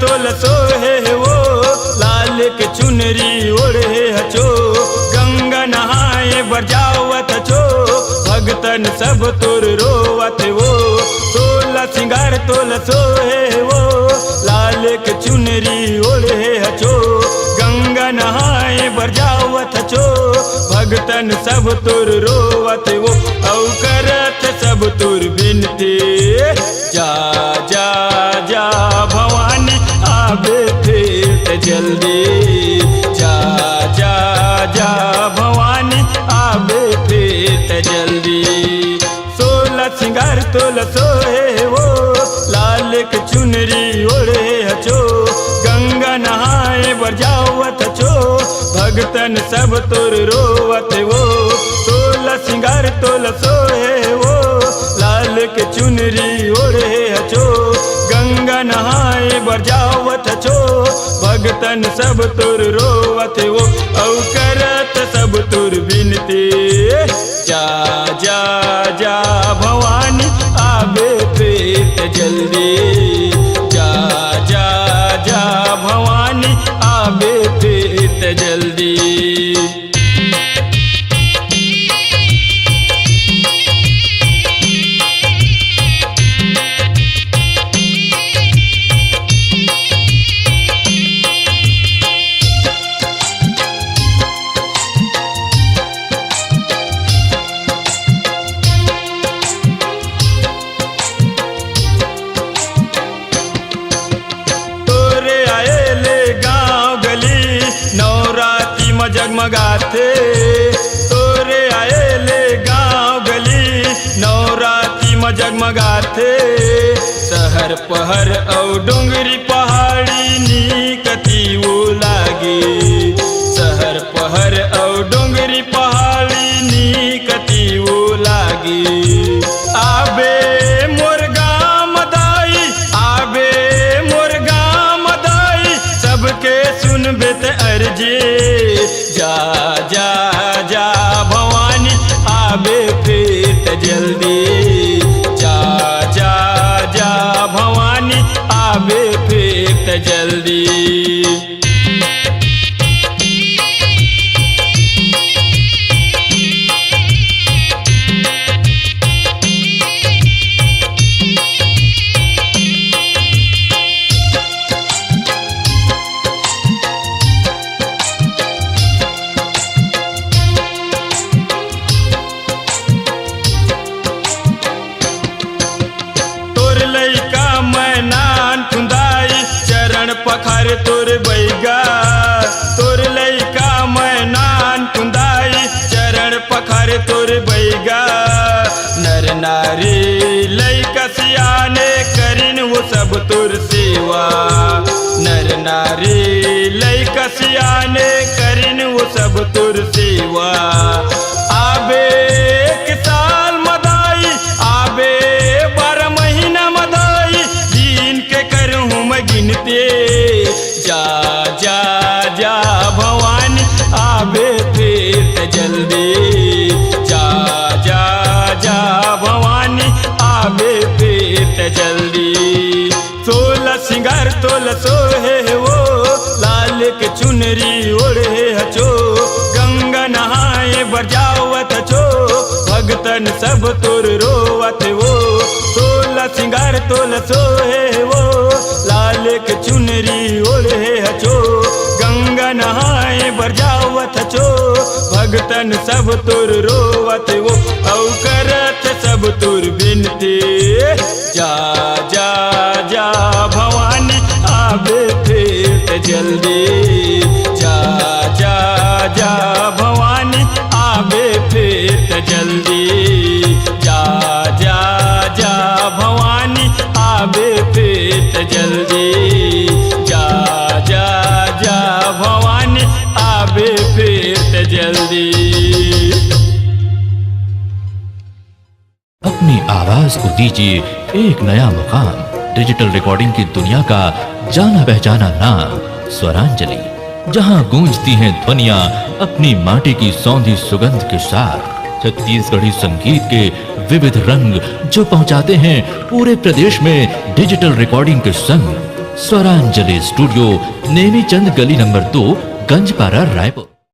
तोल सोहे वो, लाल के चुनरी ओढ़े हचो, गंगा नहाए बरजावत छो, भगतन सब तुर रोवत वो। तोला सिंगार तोल सोहे वो, लाल के चुनरी ओढ़े हचो, गंगा नहाए बरजावत छो, भगतन सब तुर रोवत वो। औ करत सब तुर बिनती, जा जा जा भवानी आबे फिर जल्दी, जा जा जा भवानी आबे फिर जल्दी। सोलह सिंगार तोल सोहे वो, लाल के चुनरी ओढ़े हचो, गंगा नहाए बरजावत छो, भगतन सब तुर रोवत वो। सोलह सिंगार तोल सोहे वो, लाल के चुनरी ओढ़े हचो, गंगा नहाए बरजावत छो, भगतन सब तुर रोवत वो। औ करत सब तुर बिनती, जा जा जा भवानी आबे फिर जल्दी, जा जा जा भवानी आबे फिर जल्दी। जगमगाते तोरे आएले गाँव गली, नवरात्रि में जगमगाते, शहर पहर और डोंगरी पहाड़ी नीकती वो लागी, शहर पहर और डोंगरी पहाड़ी नीकती वो लागी। आबे मोर गाँव मदाई, आबे मोर गाँव मदाई, सबके सुनबे ते अर्जी, जा जा जा भवानी आबे फिर जल्दी, जा जा जा भवानी आबे फिर जल्दी। पखार तोर बैगा, तोर लैका मैनान कुंदाई, चरण पखार तोर बैगा। नर नारी लैका सियाने करिन वो सब तोर सेवा, नर नारी लैका सियाने करिन वो सब तोर सेवा। आबे एक साल मदाई, आबे 12 महीना मदाई, दिन के करूँ मैं गिनते, जा जा जा भवानी आबे फिर जल्दी, जा जा जा भवानी आबे फिर जल्दी। सोलह सिंगार तोल सोहे वो, लाल के चुनरी ओढ़े हचो, गंगा नहाए बरजावत छो, भगतन सब तुर रोवत वो। सोलह सिंगार तोल सोहे वो, लाल के चुनरी ओढ़े हचो, गंगा नहाए बरजावत छो, भगतन सब तुर रोवत वो। औ करत सब तुर बिनती, जा जा जा भवानी आबे फिर जल्दी, जा जा जा भवानी आबे फिर जल्दी, जा जा जा भवानी आबे फिर जल्दी, जा जा जा भवानी आबे फिर जल्दी। अपनी आवाज को दीजिए एक नया मुकाम, डिजिटल रिकॉर्डिंग की दुनिया का जाना पहचाना नाम स्वरांजलि, जहां गूंजती हैं ध्वनियां अपनी माटी की सौंधी सुगंध के साथ। छत्तीसगढ़ी संगीत के विविध रंग जो पहुंचाते हैं पूरे प्रदेश में डिजिटल रिकॉर्डिंग के संग। स्वरांजलि स्टूडियो, नेमी चंद गली नंबर 2, गंजपारा, रायपुर।